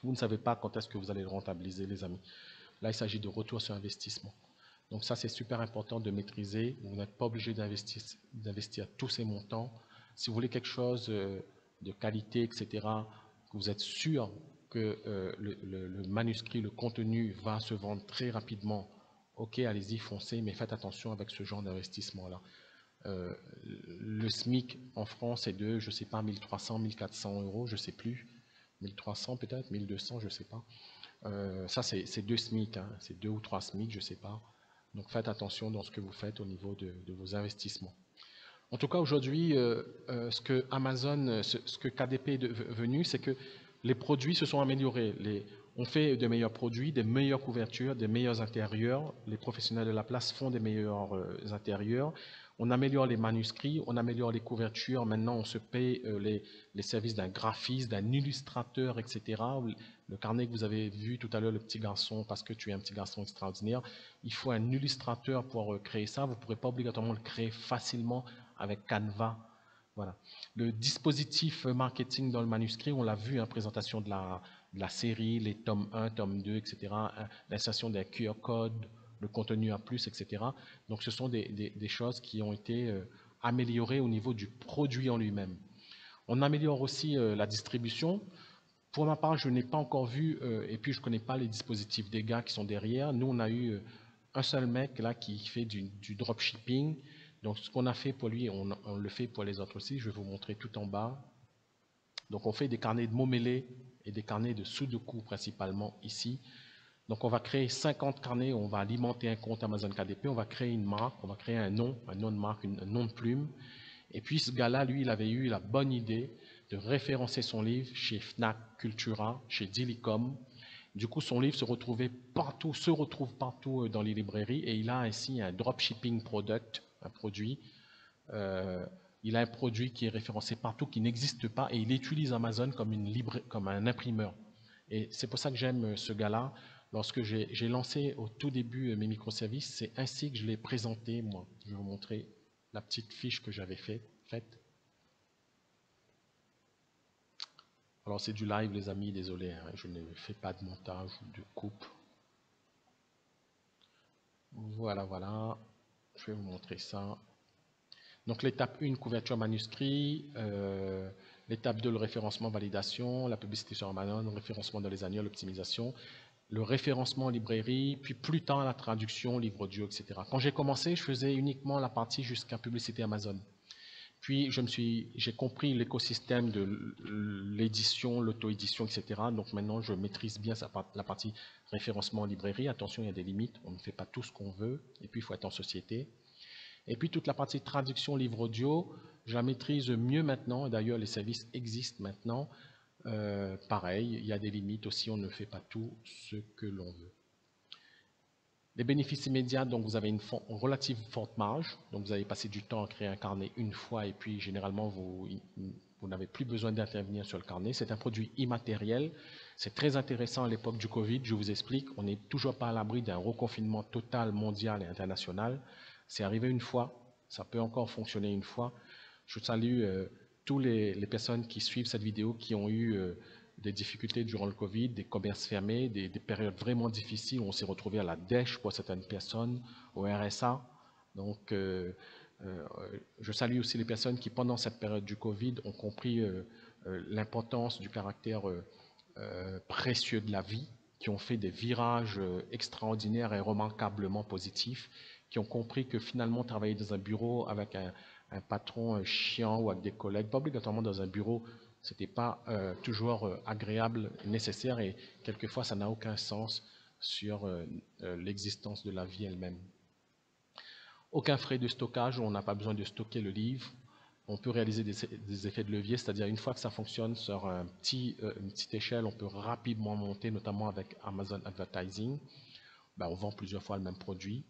vous ne savez pas quand est-ce que vous allez le rentabiliser, les amis. Là, il s'agit de retour sur investissement. Donc ça, c'est super important de maîtriser. Vous n'êtes pas obligé d'investir tous ces montants. Si vous voulez quelque chose de qualité, etc., que vous êtes sûr que le manuscrit, le contenu va se vendre très rapidement, ok, allez-y, foncez, mais faites attention avec ce genre d'investissement-là. Le SMIC en France est de, je ne sais pas, 1300, 1400 euros, je ne sais plus. 1300 peut-être, 1200, je ne sais pas. Ça, c'est 2 SMIC, hein, c'est 2 ou 3 SMIC, je ne sais pas. Donc faites attention dans ce que vous faites au niveau de vos investissements. En tout cas, aujourd'hui, ce que Amazon, ce que KDP est devenu, c'est que les produits se sont améliorés. On fait de meilleurs produits, des meilleures couvertures, des meilleurs intérieurs. Les professionnels de la place font des meilleurs intérieurs. On améliore les manuscrits, on améliore les couvertures. Maintenant, on se paye les services d'un graphiste, d'un illustrateur, etc. Le carnet que vous avez vu tout à l'heure, le petit garçon, parce que tu es un petit garçon extraordinaire, il faut un illustrateur pour créer ça. Vous ne pourrez pas obligatoirement le créer facilement avec Canva. Voilà. Le dispositif marketing dans le manuscrit, on l'a vu en présentation de la série, les tomes 1, tome 2, etc. L'insertion des QR codes, le contenu à plus, etc. Donc ce sont des choses qui ont été améliorées au niveau du produit en lui-même. On améliore aussi la distribution. Pour ma part, je n'ai pas encore vu, et puis je ne connais pas les dispositifs des gars qui sont derrière. Nous, on a eu un seul mec là qui fait du dropshipping. Donc ce qu'on a fait pour lui, on le fait pour les autres aussi. Je vais vous montrer tout en bas. Donc on fait des carnets de mots mêlés et des carnets de sudoku principalement ici. Donc on va créer 50 carnets, on va alimenter un compte Amazon KDP, on va créer une marque, on va créer un nom de marque, un nom de plume. Et puis ce gars-là, lui, il avait eu la bonne idée de référencer son livre chez Fnac, Cultura, chez Dilicom. Du coup, son livre se retrouve partout dans les librairies et il a ainsi un dropshipping product, un produit. Il a un produit qui est référencé partout, qui n'existe pas et il utilise Amazon comme un imprimeur. Et c'est pour ça que j'aime ce gars-là. Lorsque j'ai lancé au tout début mes microservices, c'est ainsi que je l'ai présenté, moi. Je vais vous montrer la petite fiche que j'avais faite. Alors c'est du live les amis, désolé, hein, je ne fais pas de montage ou de coupe. Voilà, je vais vous montrer ça. Donc l'étape 1, couverture manuscrit, l'étape 2, le référencement, validation, la publicité sur Amazon, le référencement dans les annuaires, l'optimisation, le référencement en librairie, puis plus tard la traduction, livre audio, etc. Quand j'ai commencé, je faisais uniquement la partie jusqu'à publicité Amazon. Puis j'ai compris l'écosystème de l'édition, l'auto-édition, etc. Donc maintenant, je maîtrise bien la partie référencement en librairie. Attention, il y a des limites, on ne fait pas tout ce qu'on veut, et puis il faut être en société. Et puis toute la partie traduction, livre audio, je la maîtrise mieux maintenant, et d'ailleurs les services existent maintenant. Pareil, il y a des limites aussi, on ne fait pas tout ce que l'on veut. Les bénéfices immédiats, donc vous avez une relative forte marge, donc vous avez passé du temps à créer un carnet une fois et puis généralement vous n'avez plus besoin d'intervenir sur le carnet. C'est un produit immatériel, c'est très intéressant à l'époque du Covid, je vous explique, on n'est toujours pas à l'abri d'un reconfinement total mondial et international. C'est arrivé une fois, ça peut encore fonctionner une fois. Je salue toutes les personnes qui suivent cette vidéo qui ont eu des difficultés durant le Covid, des commerces fermés, des périodes vraiment difficiles où on s'est retrouvé à la dèche pour certaines personnes, au RSA. Donc, je salue aussi les personnes qui, pendant cette période du Covid, ont compris l'importance du caractère précieux de la vie, qui ont fait des virages extraordinaires et remarquablement positifs, qui ont compris que finalement travailler dans un bureau avec un patron chiant ou avec des collègues, pas obligatoirement dans un bureau, c'était pas toujours agréable, nécessaire, et quelquefois ça n'a aucun sens sur l'existence de la vie elle-même. Aucun frais de stockage, on n'a pas besoin de stocker le livre. On peut réaliser des effets de levier, c'est-à-dire une fois que ça fonctionne sur une petite échelle, on peut rapidement monter, notamment avec Amazon Advertising. Ben, on vend plusieurs fois le même produit.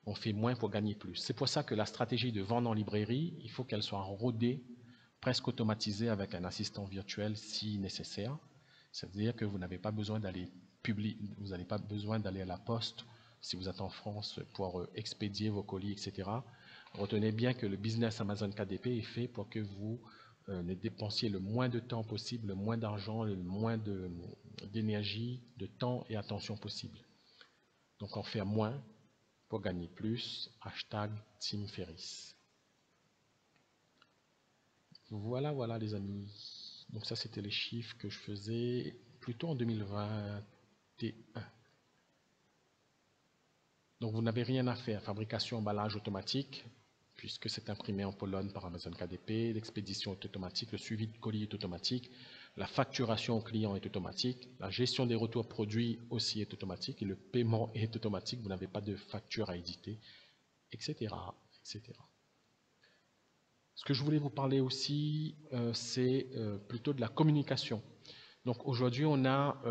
On fait moins pour gagner plus. C'est pour ça que la stratégie de vendre en librairie, il faut qu'elle soit rodée, presque automatisée avec un assistant virtuel si nécessaire. C'est-à-dire que vous n'avez pas besoin d'aller publier, vous n'avez pas besoin d'aller à la poste si vous êtes en France pour expédier vos colis, etc. Retenez bien que le business Amazon KDP est fait pour que vous ne dépensiez le moins de temps possible, le moins d'argent, le moins d'énergie, de temps et attention possible. Donc en faire moins pour gagner plus. Hashtag Tim Ferriss. Voilà, voilà les amis. Donc ça c'était les chiffres que je faisais plutôt en 2021. Donc vous n'avez rien à faire. Fabrication, emballage automatique, puisque c'est imprimé en Pologne par Amazon KDP. L'expédition est automatique, le suivi de colis est automatique, la facturation au client est automatique, la gestion des retours produits aussi est automatique et le paiement est automatique. Vous n'avez pas de facture à éditer, etc., etc. Ce que je voulais vous parler aussi, c'est plutôt de la communication. Donc aujourd'hui, on a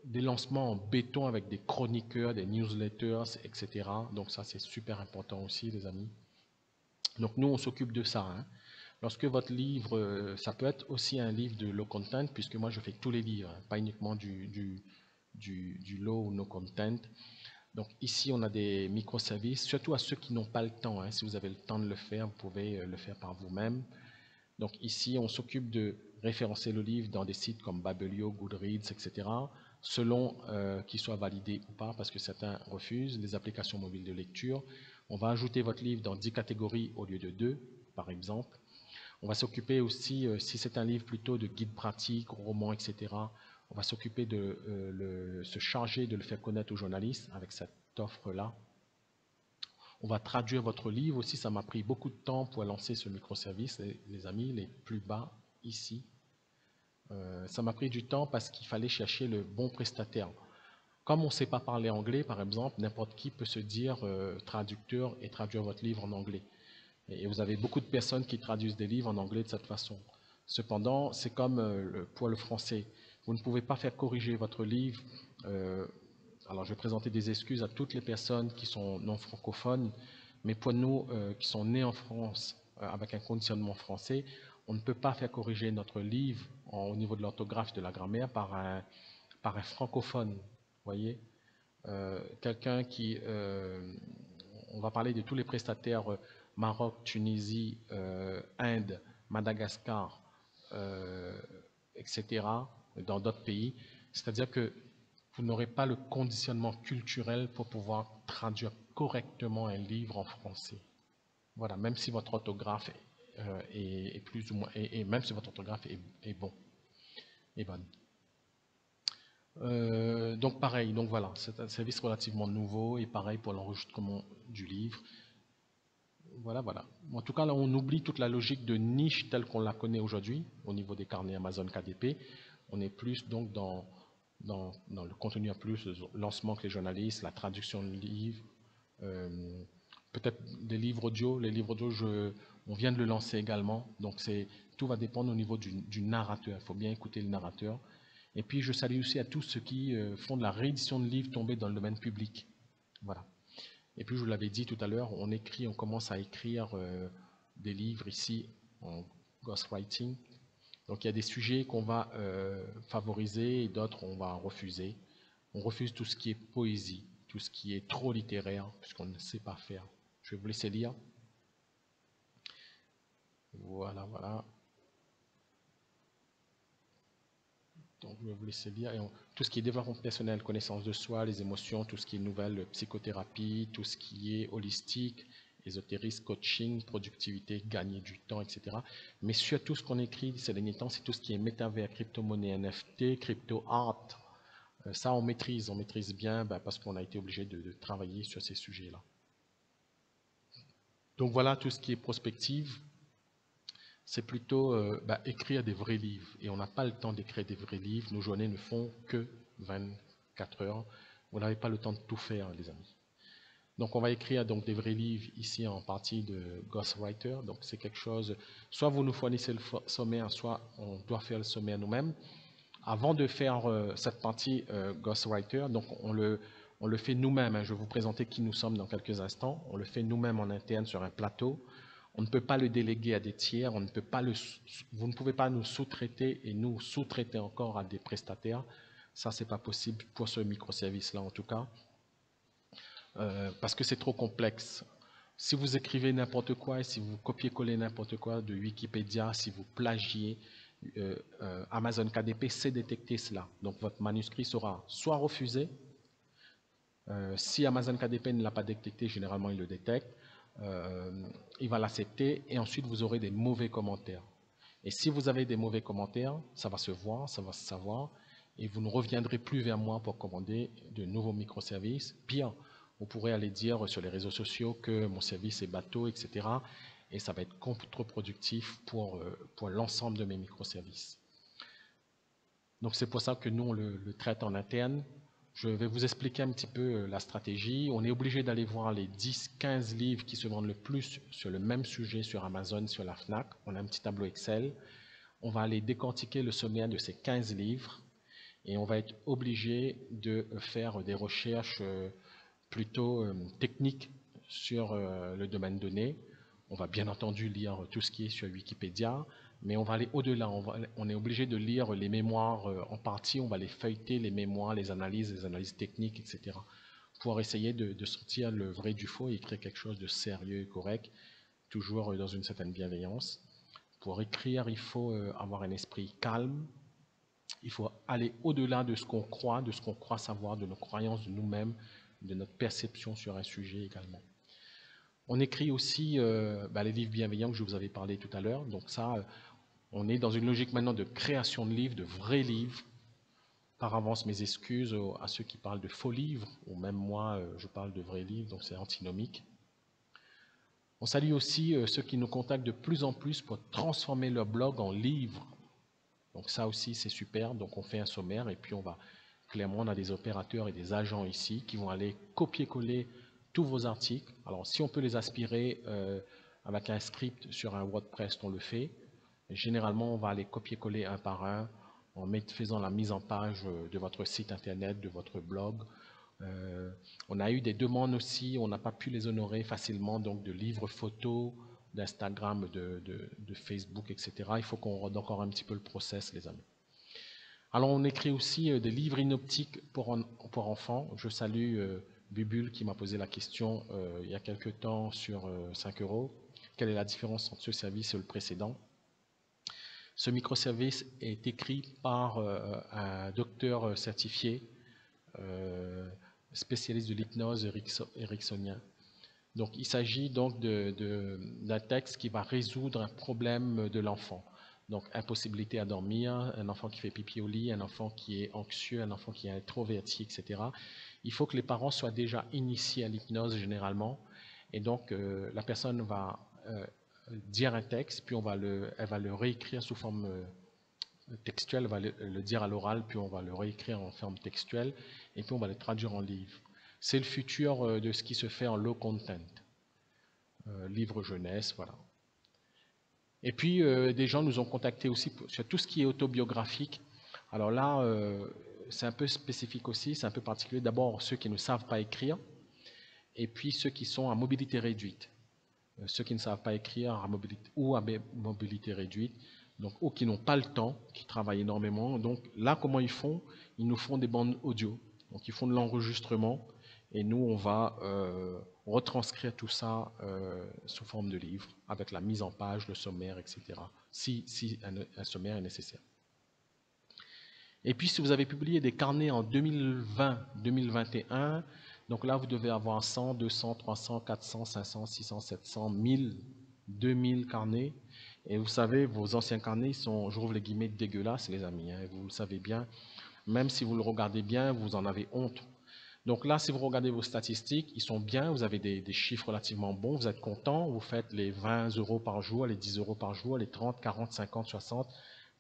des lancements en béton avec des chroniqueurs, des newsletters, etc. Donc ça, c'est super important aussi, les amis. Donc nous, on s'occupe de ça. Hein. Lorsque votre livre, ça peut être aussi un livre de low content, puisque moi, je fais tous les livres, hein, pas uniquement du low ou no content. Donc ici, on a des microservices, surtout à ceux qui n'ont pas le temps. Hein. Si vous avez le temps de le faire, vous pouvez le faire par vous-même. Donc ici, on s'occupe de référencer le livre dans des sites comme Babelio, Goodreads, etc., selon qu'il soit validé ou pas, parce que certains refusent, les applications mobiles de lecture. On va ajouter votre livre dans 10 catégories au lieu de 2, par exemple. On va s'occuper aussi, si c'est un livre plutôt de guide pratique, roman, etc., on va s'occuper de se charger de le faire connaître aux journalistes avec cette offre-là. On va traduire votre livre aussi, ça m'a pris beaucoup de temps pour lancer ce microservice, les amis, les plus bas ici. Ça m'a pris du temps parce qu'il fallait chercher le bon prestataire. Comme on ne sait pas parler anglais, par exemple, n'importe qui peut se dire traducteur et traduire votre livre en anglais. Et vous avez beaucoup de personnes qui traduisent des livres en anglais de cette façon. Cependant, c'est comme pour le français. Vous ne pouvez pas faire corriger votre livre. Alors, je vais présenter des excuses à toutes les personnes qui sont non francophones, mais pour nous qui sont nés en France avec un conditionnement français, on ne peut pas faire corriger notre livre au niveau de l'orthographe et de la grammaire par un francophone. Voyez, quelqu'un qui, on va parler de tous les prestataires Maroc, Tunisie, Inde, Madagascar, etc., dans d'autres pays. C'est-à-dire que vous n'aurez pas le conditionnement culturel pour pouvoir traduire correctement un livre en français. Voilà, même si votre orthographe est plus ou moins, et même si votre orthographe est bon, est bonne. Donc pareil, donc voilà, c'est un service relativement nouveau et pareil pour l'enregistrement du livre. Voilà, voilà. En tout cas, là, on oublie toute la logique de niche telle qu'on la connaît aujourd'hui au niveau des carnets Amazon KDP. On est plus donc dans le contenu à plus, le lancement que les journalistes, la traduction de livres, peut-être des livres audio. Les livres audio, on vient de le lancer également. Donc tout va dépendre au niveau du narrateur. Il faut bien écouter le narrateur. Et puis, je salue aussi à tous ceux qui font de la réédition de livres tombés dans le domaine public. Voilà. Et puis, je vous l'avais dit tout à l'heure, on commence à écrire des livres ici en ghostwriting. Donc, il y a des sujets qu'on va favoriser et d'autres on va refuser. On refuse tout ce qui est poésie, tout ce qui est trop littéraire, puisqu'on ne sait pas faire. Je vais vous laisser lire. Voilà, voilà. Donc, je vais vous laisser lire. Tout ce qui est développement personnel, connaissance de soi, les émotions, tout ce qui est nouvelle psychothérapie, tout ce qui est holistique, ésotérisme, coaching, productivité, gagner du temps, etc. Mais surtout, ce qu'on écrit ces derniers temps, c'est tout ce qui est métavers, crypto-monnaie, NFT, crypto-art. Ça, on maîtrise bien parce qu'on a été obligé de travailler sur ces sujets-là. Donc voilà, tout ce qui est prospective, c'est plutôt écrire des vrais livres. Et on n'a pas le temps d'écrire des vrais livres. Nos journées ne font que 24 heures. Vous n'avez pas le temps de tout faire, les amis. Donc on va écrire donc des vrais livres ici en partie de Ghostwriter. Donc c'est quelque chose, soit vous nous fournissez le sommaire, soit on doit faire le sommaire nous-mêmes. Avant de faire cette partie Ghostwriter, donc on le fait nous-mêmes. Hein. Je vais vous présenter qui nous sommes dans quelques instants. On le fait nous-mêmes en interne sur un plateau. On ne peut pas le déléguer à des tiers. On ne peut pas vous ne pouvez pas nous sous-traiter et nous sous-traiter encore à des prestataires. Ça, c'est pas possible pour ce microservice-là en tout cas. Parce que c'est trop complexe. Si vous écrivez n'importe quoi et si vous copiez-collez n'importe quoi de Wikipédia, si vous plagiez, Amazon KDP sait détecter cela. Donc votre manuscrit sera soit refusé, si Amazon KDP ne l'a pas détecté, généralement il le détecte, il va l'accepter et ensuite vous aurez des mauvais commentaires. Et si vous avez des mauvais commentaires, ça va se voir, ça va se savoir, et vous ne reviendrez plus vers moi pour commander de nouveaux microservices. Pire, vous pourrez aller dire sur les réseaux sociaux que mon service est bateau, etc. Et ça va être contre-productif pour l'ensemble de mes microservices. Donc c'est pour ça que nous, on le traite en interne. Je vais vous expliquer un petit peu la stratégie. On est obligé d'aller voir les 10-15 livres qui se vendent le plus sur le même sujet sur Amazon, sur la FNAC. On a un petit tableau Excel. On va aller décortiquer le sommaire de ces 15 livres et on va être obligé de faire des recherches plutôt techniques sur le domaine donné. On va bien entendu lire tout ce qui est sur Wikipédia, mais on va aller au-delà. On est obligé de lire les mémoires en partie, on va les feuilleter, les mémoires, les analyses techniques, etc. Pour essayer de sortir le vrai du faux et écrire quelque chose de sérieux et correct, toujours dans une certaine bienveillance. Pour écrire, il faut avoir un esprit calme. Il faut aller au-delà de ce qu'on croit savoir, de nos croyances de nous-mêmes, de notre perception sur un sujet également. On écrit aussi les livres bienveillants que je vous avais parlé tout à l'heure. Donc ça, on est dans une logique maintenant de création de livres, de vrais livres. Par avance, mes excuses à ceux qui parlent de faux livres, ou même moi, je parle de vrais livres, donc c'est antinomique. On salue aussi ceux qui nous contactent de plus en plus pour transformer leur blog en livre. Donc ça aussi, c'est super. Donc on fait un sommaire et puis clairement, on a des opérateurs et des agents ici qui vont aller copier-coller tous vos articles. Alors si on peut les aspirer avec un script sur un WordPress, on le fait. Et généralement, on va aller copier-coller un par un en faisant la mise en page de votre site internet, de votre blog. On a eu des demandes aussi, on n'a pas pu les honorer facilement, donc de livres photos, d'Instagram, de Facebook, etc. Il faut qu'on rende encore un petit peu le process, les amis. Alors, on écrit aussi des livres inoptiques pour enfants. Je salue Bubule qui m'a posé la question il y a quelques temps sur 5 €. Quelle est la différence entre ce service et le précédent? Ce microservice est écrit par un docteur certifié, spécialiste de l'hypnose ericksonien. Donc, il s'agit donc d'un texte qui va résoudre un problème de l'enfant. Donc, impossibilité à dormir, un enfant qui fait pipi au lit, un enfant qui est anxieux, un enfant qui est introverti, etc. Il faut que les parents soient déjà initiés à l'hypnose généralement. Et donc, la personne va dire un texte, puis elle va le réécrire sous forme textuelle, elle va le dire à l'oral, puis on va le réécrire en forme textuelle, et puis on va le traduire en livre. C'est le futur de ce qui se fait en low content. Livre jeunesse, voilà. Et puis, des gens nous ont contactés aussi sur tout ce qui est autobiographique. Alors là, c'est un peu spécifique aussi, c'est un peu particulier. D'abord, ceux qui ne savent pas écrire, et puis ceux qui sont à mobilité réduite. Ceux qui ne savent pas écrire à mobilité réduite, donc, ou qui n'ont pas le temps, qui travaillent énormément. Donc là, comment ils font? Ils nous font des bandes audio. Donc ils font de l'enregistrement, et nous, on va retranscrire tout ça sous forme de livre, avec la mise en page, le sommaire, etc., si un sommaire est nécessaire. Et puis, si vous avez publié des carnets en 2020-2021, Donc là, vous devez avoir 100, 200, 300, 400, 500, 600, 700, 1000, 2000 carnets. Et vous savez, vos anciens carnets, ils sont, j'ouvre les guillemets, dégueulasses, les amis, hein, vous le savez bien. Même si vous le regardez bien, vous en avez honte. Donc là, si vous regardez vos statistiques, ils sont bien, vous avez des chiffres relativement bons, vous êtes content, vous faites les 20 euros par jour, les 10 euros par jour, les 30, 40, 50, 60,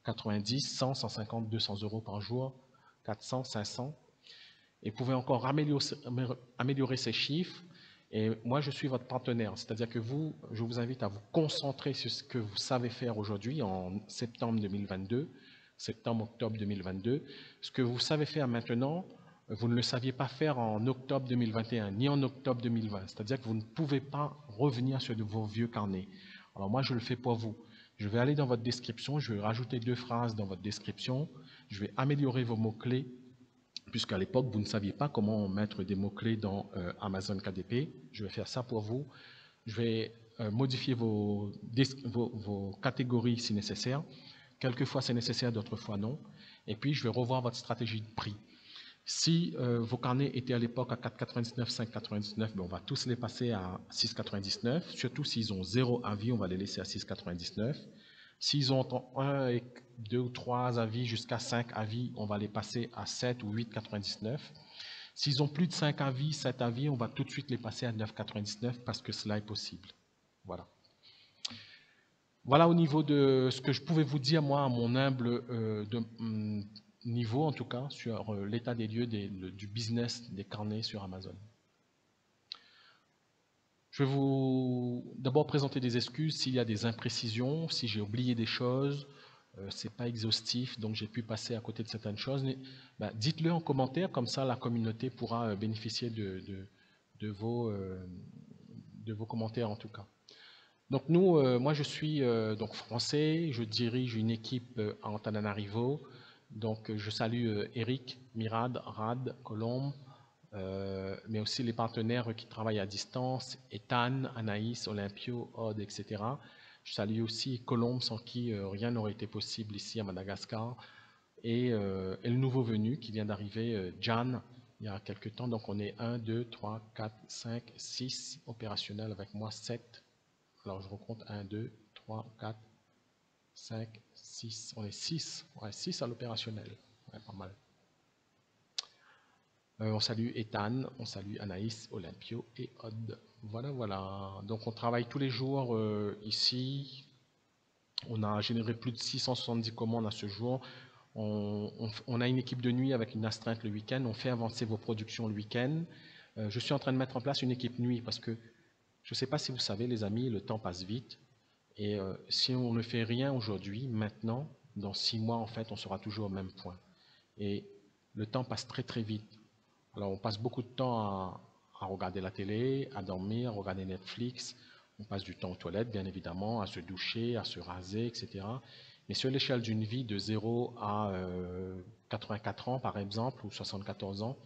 90, 100, 150, 200 euros par jour, 400, 500. Et vous pouvez encore améliorer ces chiffres. Et moi, je suis votre partenaire. C'est-à-dire que vous, je vous invite à vous concentrer sur ce que vous savez faire aujourd'hui en septembre 2022, septembre-octobre 2022. Ce que vous savez faire maintenant, vous ne le saviez pas faire en octobre 2021, ni en octobre 2020. C'est-à-dire que vous ne pouvez pas revenir sur de vos vieux carnets. Alors moi, je le fais pour vous. Je vais aller dans votre description, je vais rajouter 2 phrases dans votre description, je vais améliorer vos mots-clés, puisqu'à l'époque, vous ne saviez pas comment mettre des mots-clés dans Amazon KDP. Je vais faire ça pour vous. Je vais modifier vos catégories si nécessaire. Quelquefois, c'est nécessaire, d'autres fois non. Et puis, je vais revoir votre stratégie de prix. Si vos carnets étaient à l'époque à 4,99, 5,99, on va tous les passer à 6,99. Surtout s'ils ont 0 avis, on va les laisser à 6,99. S'ils ont entre 1 et 2 ou 3 avis jusqu'à 5 avis, on va les passer à 7 ou 8,99. S'ils ont plus de 5 avis, 7 avis, on va tout de suite les passer à 9,99 parce que cela est possible. Voilà. Voilà au niveau de ce que je pouvais vous dire, moi, à mon humble niveau, en tout cas, sur l'état des lieux du business des carnets sur Amazon. Je vais vous d'abord présenter des excuses s'il y a des imprécisions, si j'ai oublié des choses, c'est pas exhaustif, donc j'ai pu passer à côté de certaines choses. Dites-le en commentaire, comme ça la communauté pourra bénéficier de vos commentaires en tout cas. Donc nous, moi je suis donc français, je dirige une équipe à Antananarivo. Donc je salue Eric, Mirad, Rad, Colombe, mais aussi les partenaires qui travaillent à distance, Ethan, Anaïs, Olympio, Odd, etc. Je salue aussi Colombe, sans qui rien n'aurait été possible ici à Madagascar, et le nouveau venu qui vient d'arriver, Jan, il y a quelques temps. Donc on est 1, 2, 3, 4, 5, 6 opérationnels avec moi, 7. Alors je recompte 1, 2, 3, 4, 5, 6. On est 6. Ouais, 6 à l'opérationnel. Ouais, pas mal. On salue Ethan, on salue Anaïs, Olympio et Odd. Voilà, voilà. Donc on travaille tous les jours ici. On a généré plus de 670 commandes à ce jour. On a une équipe de nuit avec une astreinte le week-end. On fait avancer vos productions le week-end. Je suis en train de mettre en place une équipe nuit parce que je ne sais pas si vous savez, les amis, le temps passe vite. Et si on ne fait rien aujourd'hui, maintenant, dans 6 mois, en fait, on sera toujours au même point. Et le temps passe très très vite. Alors, on passe beaucoup de temps à regarder la télé, à dormir, à regarder Netflix. On passe du temps aux toilettes, bien évidemment, à se doucher, à se raser, etc. Mais sur l'échelle d'une vie de 0 à 84 ans, par exemple, ou 74 ans,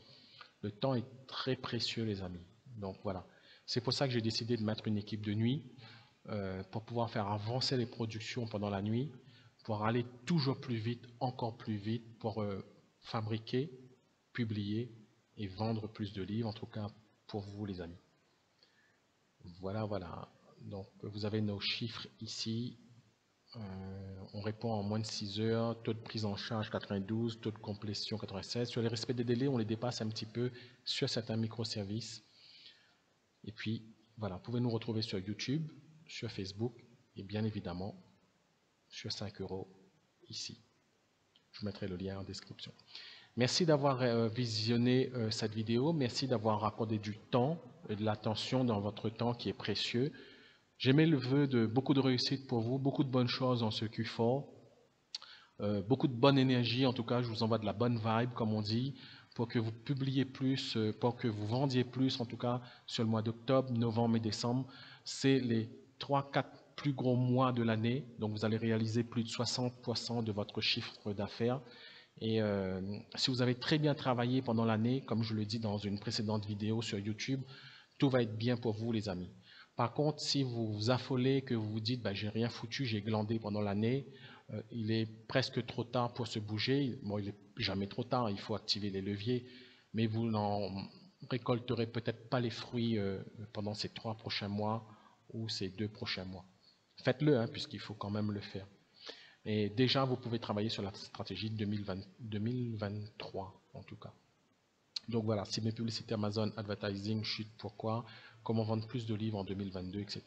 le temps est très précieux, les amis. Donc, voilà. C'est pour ça que j'ai décidé de mettre une équipe de nuit pour pouvoir faire avancer les productions pendant la nuit, pour aller toujours plus vite, encore plus vite, pour fabriquer, publier et vendre plus de livres, en tout cas pour vous les amis. Voilà, voilà. Donc vous avez nos chiffres ici. On répond en moins de 6 heures, taux de prise en charge 92, taux de complétion 96. Sur les respects des délais, on les dépasse un petit peu sur certains microservices. Et puis, voilà, vous pouvez nous retrouver sur YouTube, sur Facebook et bien évidemment sur 5 € ici. Je vous mettrai le lien en description. Merci d'avoir visionné cette vidéo. Merci d'avoir accordé du temps et de l'attention dans votre temps qui est précieux. J'émets le vœu de beaucoup de réussite pour vous, beaucoup de bonnes choses en ce Q4, beaucoup de bonne énergie. En tout cas, je vous envoie de la bonne vibe, comme on dit, pour que vous publiez plus, pour que vous vendiez plus, en tout cas sur le mois d'octobre, novembre et décembre. C'est les 3-4 plus gros mois de l'année, donc vous allez réaliser plus de 60% de votre chiffre d'affaires. Et si vous avez très bien travaillé pendant l'année, comme je le dis dans une précédente vidéo sur YouTube, tout va être bien pour vous les amis. Par contre, si vous vous affolez, que vous vous dites j'ai rien foutu, j'ai glandé pendant l'année, il est presque trop tard pour se bouger. Bon, il n'est jamais trop tard, il faut activer les leviers, mais vous récolterez peut-être pas les fruits pendant ces 3 prochains mois ou ces 2 prochains mois. Faites-le, hein, puisqu'il faut quand même le faire. Et déjà, vous pouvez travailler sur la stratégie 2023, en tout cas. Donc voilà, si mes publicités Amazon Advertising chutent, pourquoi? Comment vendre plus de livres en 2022, etc.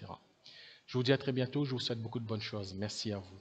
Je vous dis à très bientôt, je vous souhaite beaucoup de bonnes choses. Merci à vous.